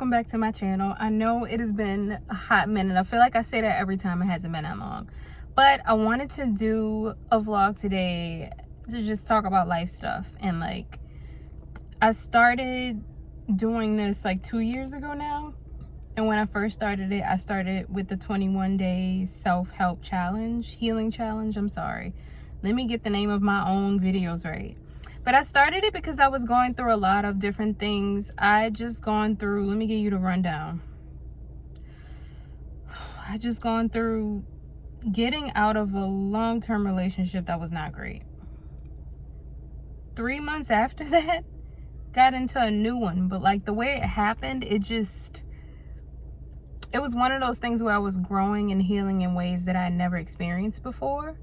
welcome back to my channel. I know it has been a hot minute. I feel like I say that every time. It hasn't been that long, but I wanted to do a vlog today to just talk about life stuff. And like, I started doing this like 2 years ago now, and when I first started it, I started with the 21-day self-help challenge, healing challenge. I'm sorry, let me get the name of my own videos right. But I started it because I was going through a lot of different things. I just gone through, let me give you the rundown. I just gone through getting out of a long-term relationship that was not great. 3 months after that, got into a new one. But like the way it happened, it was one of those things where I was growing and healing in ways that I had never experienced before.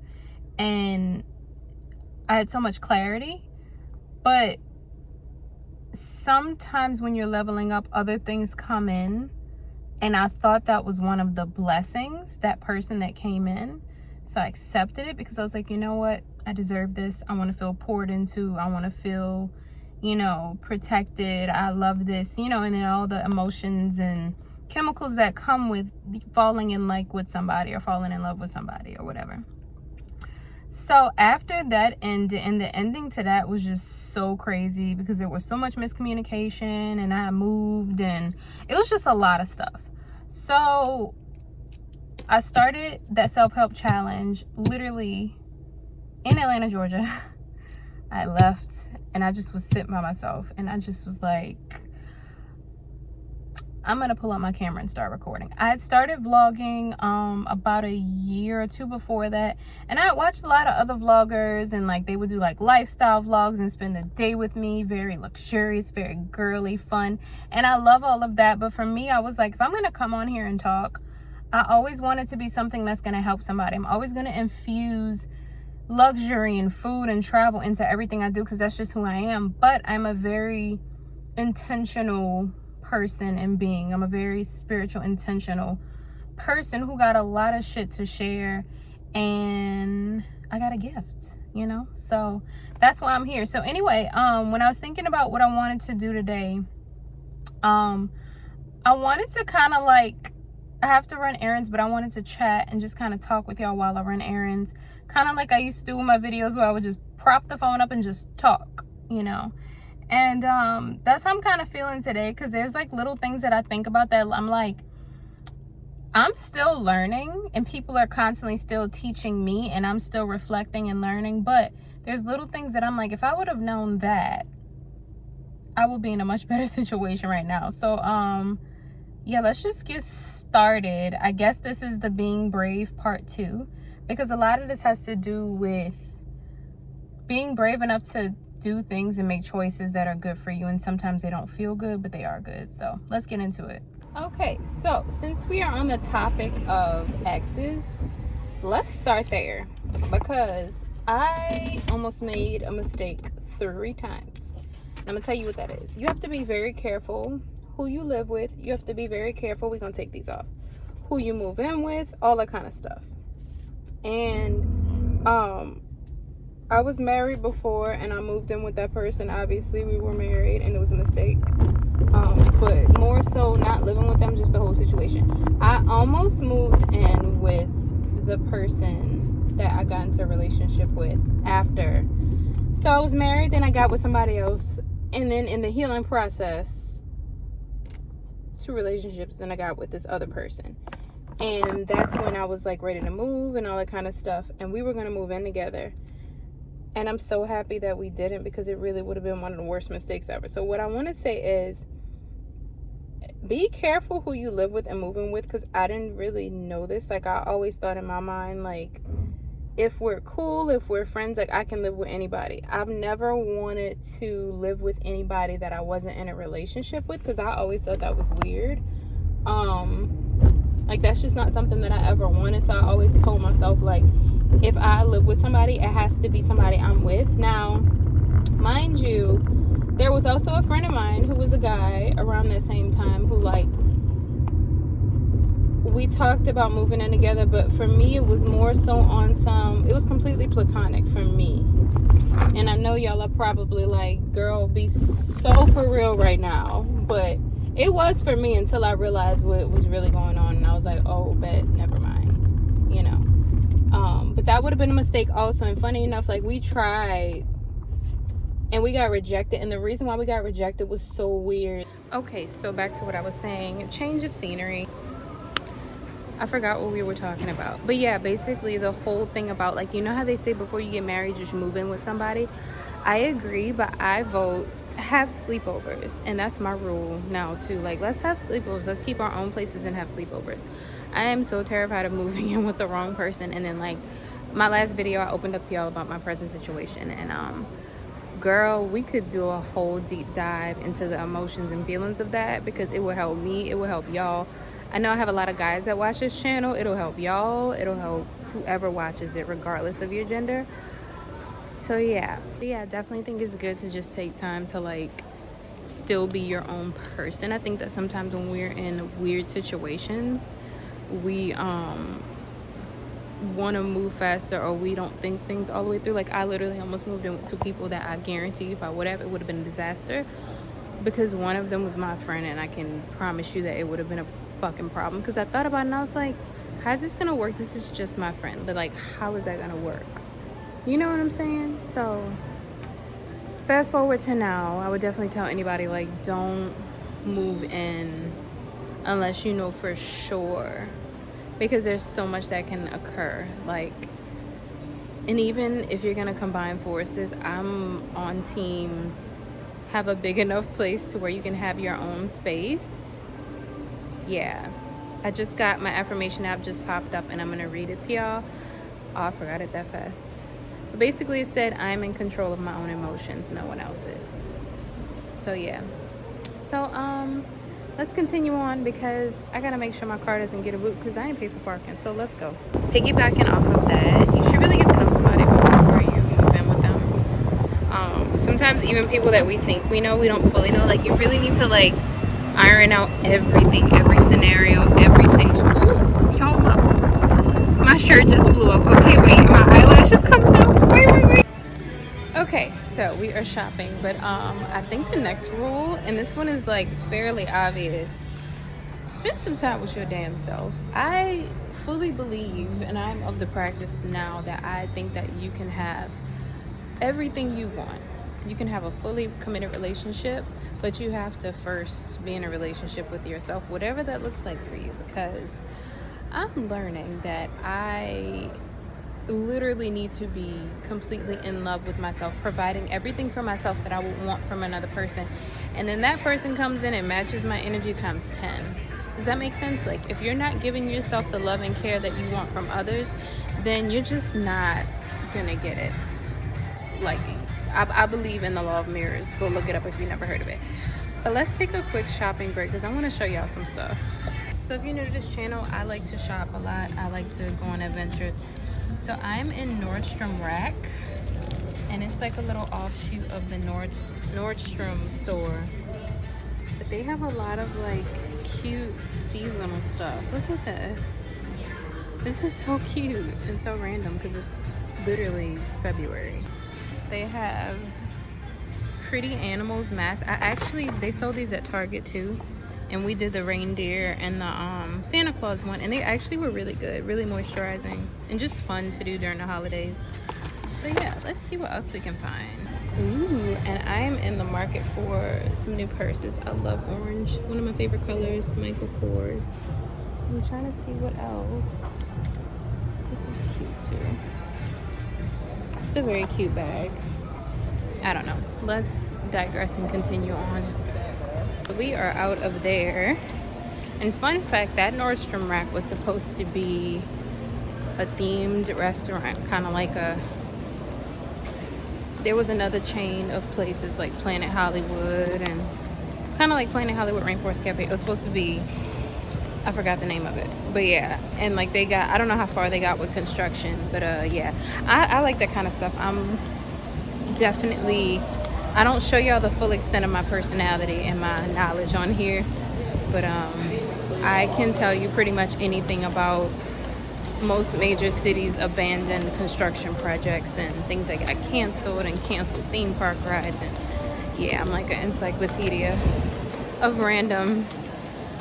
And I had so much clarity. But sometimes when you're leveling up, other things come in. And I thought that was one of the blessings, that person that came in. So I accepted it because I was like, you know what? I deserve this. I want to feel poured into. I want to feel, protected. I love this, and then all the emotions and chemicals that come with falling in like with somebody or falling in love with somebody or whatever. So after that ended, and the ending to that was just so crazy because there was so much miscommunication and I moved and it was just a lot of stuff. So I started that self-help challenge literally in Atlanta, Georgia. I left and I just was sitting by myself and I just was like, I'm gonna pull out my camera and start recording. I had started vlogging about a year or two before that, and I watched a lot of other vloggers, and like they would do like lifestyle vlogs and spend the day with me, very luxurious, very girly, fun, and I love all of that. But for me, I was like, if I'm gonna come on here and talk, I always want it to be something that's gonna help somebody. I'm always gonna infuse luxury and food and travel into everything I do because that's just who I am. But I'm a very intentional person and being. I'm a very spiritual, intentional person who got a lot of shit to share, and I got a gift, so that's why I'm here. So anyway, when I was thinking about what I wanted to do today, I wanted to kind of like, I have to run errands, but I wanted to chat and just kind of talk with y'all while I run errands, kind of like I used to do in my videos where I would just prop the phone up and just talk, And that's how I'm kind of feeling today, because there's like little things that I think about that I'm like, I'm still learning and people are constantly still teaching me and I'm still reflecting and learning. But there's little things that I'm like, if I would have known that, I would be in a much better situation right now. So yeah, let's just get started. I guess this is the being brave part 2, because a lot of this has to do with being brave enough to do things and make choices that are good for you, and sometimes they don't feel good, but they are good. So let's get into it. Okay, so since we are on the topic of exes, let's start there, because I almost made a mistake 3 times. I'm gonna tell you what that is. You have to be very careful who you live with. You have to be very careful, we're gonna take these off, who you move in with, all that kind of stuff. And I was married before and I moved in with that person. Obviously we were married and it was a mistake, but more so not living with them, just the whole situation. I almost moved in with the person that I got into a relationship with after. So I was married, then I got with somebody else, and then in the healing process, 2 relationships, then I got with this other person. And that's when I was like ready to move and all that kind of stuff, and we were going to move in together. And I'm so happy that we didn't, because it really would have been one of the worst mistakes ever. So what I want to say is, be careful who you live with and moving with, because I didn't really know this. Like, I always thought in my mind, like, if we're cool, if we're friends, like, I can live with anybody. I've never wanted to live with anybody that I wasn't in a relationship with, because I always thought that was weird. Like, that's just not something that I ever wanted. So I always told myself, like, if I live with somebody, it has to be somebody I'm with. Now, mind you, there was also a friend of mine who was a guy around that same time who, like, we talked about moving in together, but for me, it was more so on it was completely platonic for me. And I know y'all are probably like, girl, be so for real right now. But It was for me until I realized what was really going on, and I was like, oh, bet, never mind, you know. But that would have been a mistake also. And funny enough, like, we tried and we got rejected, and the reason why we got rejected was so weird. Okay, so back to what I was saying. Change of scenery. I forgot what we were talking about, but yeah, basically the whole thing about, like, you know how they say before you get married you should move in with somebody. I agree, but I vote have sleepovers, and that's my rule now too. Like, let's have sleepovers, let's keep our own places and have sleepovers. I am so terrified of moving in with the wrong person. And then, like, my last video I opened up to y'all about my present situation, and girl, we could do a whole deep dive into the emotions and feelings of that, because it will help me, it will help y'all. I know I have a lot of guys that watch this channel. It'll help y'all, it'll help whoever watches it regardless of your gender. So yeah, I definitely think it's good to just take time to, like, still be your own person. I think that sometimes when we're in weird situations, we want to move faster, or we don't think things all the way through. Like, I literally almost moved in with two people that I guarantee if I would have, it would have been a disaster, because one of them was my friend, and I can promise you that it would have been a fucking problem, because I thought about it and I was like, how's this gonna work? This is just my friend, but, like, how is that gonna work? You know what I'm saying? So fast forward to now, I would definitely tell anybody, like, don't move in unless you know for sure, because there's so much that can occur. Like, and even if you're gonna combine forces, I'm on team have a big enough place to where you can have your own space. Yeah, I just got my affirmation app just popped up, and I'm gonna read it to y'all. Oh, I forgot it that fast. But basically it said, I'm in control of my own emotions, no one else is. So yeah, so let's continue on, because I gotta make sure my car doesn't get a boot, because I ain't paid for parking. So let's go. Piggybacking off of that, you should really get to know somebody before you move in with them. Sometimes even people that we think we know, we don't fully know. Like, you really need to, like, iron out everything, every scenario, every single. Ooh, y'all, my shirt just flew up. Okay, wait, my eyelash is coming out. Wait. Okay, so we are shopping, but I think the next rule, and this one is, like, fairly obvious: spend some time with your damn self. I fully believe, and I'm of the practice now, that I think that you can have everything you want. You can have a fully committed relationship, but you have to first be in a relationship with yourself, whatever that looks like for you, because I'm learning that I literally need to be completely in love with myself, providing everything for myself that I would want from another person, and then that person comes in and matches my energy times 10. Does that make sense? Like, if you're not giving yourself the love and care that you want from others, then you're just not gonna get it. Like, I believe in the law of mirrors. Go look it up if you never heard of it. But let's take a quick shopping break, because I want to show y'all some stuff. So if you're new to this channel, I like to shop a lot. I like to go on adventures. So I'm in Nordstrom Rack, and it's like a little offshoot of the Nordstrom store. But they have a lot of, like, cute seasonal stuff. Look at this. This is so cute and so random, because it's literally February. They have pretty animals masks. They sold these at Target too, and we did the reindeer and the Santa Claus one, and they actually were really good, really moisturizing, and just fun to do during the holidays. So yeah, let's see what else we can find. Ooh, and I'm in the market for some new purses. I love orange, one of my favorite colors, Michael Kors. I'm trying to see what else. This is cute too. It's a very cute bag. I don't know. Let's digress and continue on. We are out of there. And fun fact, that Nordstrom Rack was supposed to be a themed restaurant, kind of like there was another chain of places like Planet Hollywood, and kind of like Planet Hollywood Rainforest Cafe. It was supposed to be, I forgot the name of it, but yeah. And, like, they got, I don't know how far they got with construction, but yeah, I like that kind of stuff. I'm definitely, I don't show y'all the full extent of my personality and my knowledge on here, but I can tell you pretty much anything about most major cities' abandoned construction projects and things that got canceled and canceled theme park rides, and yeah, I'm like an encyclopedia. of random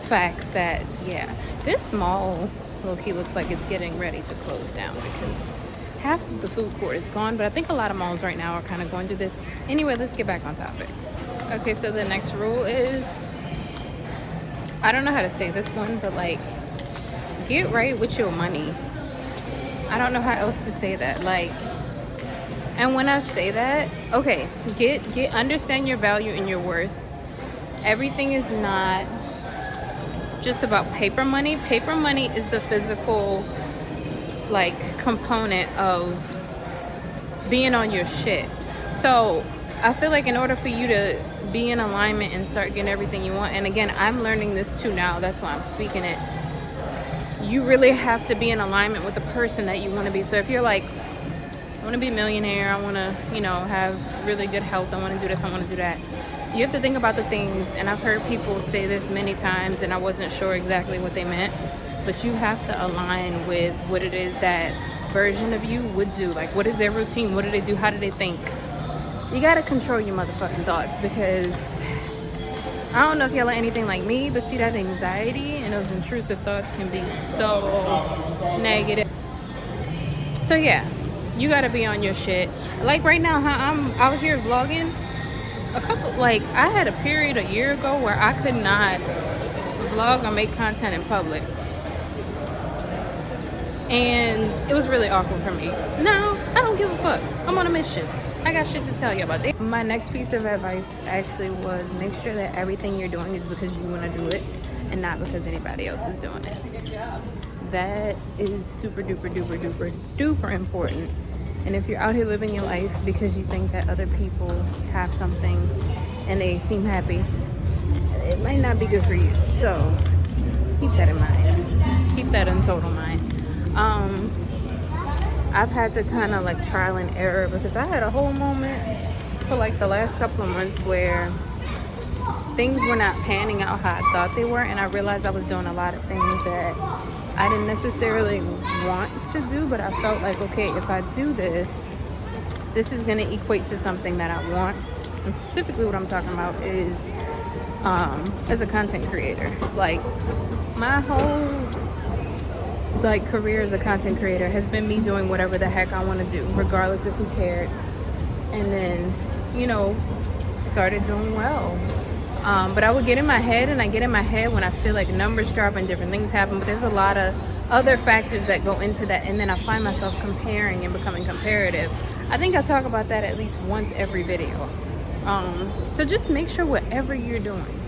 facts that, yeah, this mall low-key looks like it's getting ready to close down because half of the food court is gone, but I think a lot of malls right now are kind of going through this. Anyway, let's get back on topic. Okay, so the next rule is, I don't know how to say this one, but like, get right with your money. I don't know how else to say that. Like, and when I say that, okay, understand your value and your worth. Everything is not just about paper money. Paper money is the physical, like, component of being on your shit. So I feel like in order for you to be in alignment and start getting everything you want, and again, I'm learning this too now, that's why I'm speaking it, you really have to be in alignment with the person that you want to be. So if you're like, I want to be a millionaire, I want to, you know, have really good health, I want to do this, I want to do that, you have to think about the things, and I've heard people say this many times and I wasn't sure exactly what they meant, but you have to align with what it is that version of you would do. Like, what is their routine? What do they do? How do they think? You got to control your motherfucking thoughts, because I don't know if y'all are anything like me, but see, that anxiety and those intrusive thoughts can be so negative. So yeah, you got to be on your shit. Like right now, how I'm out here vlogging, I had a period a year ago where I could not vlog or make content in public. And it was really awkward for me. Now, I don't give a fuck. I'm on a mission. I got shit to tell you about that. My next piece of advice actually was, make sure that everything you're doing is because you want to do it and not because anybody else is doing it. That is super duper duper duper duper important. And if you're out here living your life because you think that other people have something and they seem happy, it might not be good for you. So keep that in mind. Keep that in total mind. I've had to kind of like trial and error, because I had a whole moment for like the last couple of months where things were not panning out how I thought they were, and I realized I was doing a lot of things that I didn't necessarily want to do, but I felt like, okay, if I do this, this is going to equate to something that I want. And specifically what I'm talking about is as a content creator. Like, my whole like career as a content creator has been me doing whatever the heck I want to do, regardless of who cared. And then, you know, started doing well. But I would get in my head, and I get in my head when I feel like numbers drop and different things happen. But there's a lot of other factors that go into that, and then I find myself comparing and becoming comparative. I think I talk about that at least once every video. So just make sure whatever you're doing,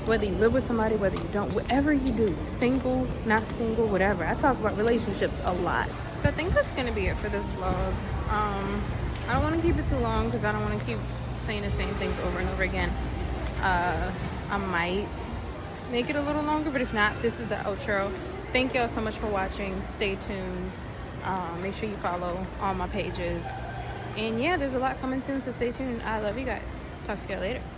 whether you live with somebody, whether you don't, whatever you do, single, not single, whatever. I talk about relationships a lot. So I think that's going to be it for this vlog. I don't want to keep it too long because I don't want to keep saying the same things over and over again. I might make it a little longer, but if not, this is the outro. Thank y'all so much for watching. Stay tuned. Make sure you follow all my pages. And yeah, there's a lot coming soon, so stay tuned. I love you guys. Talk to y'all later.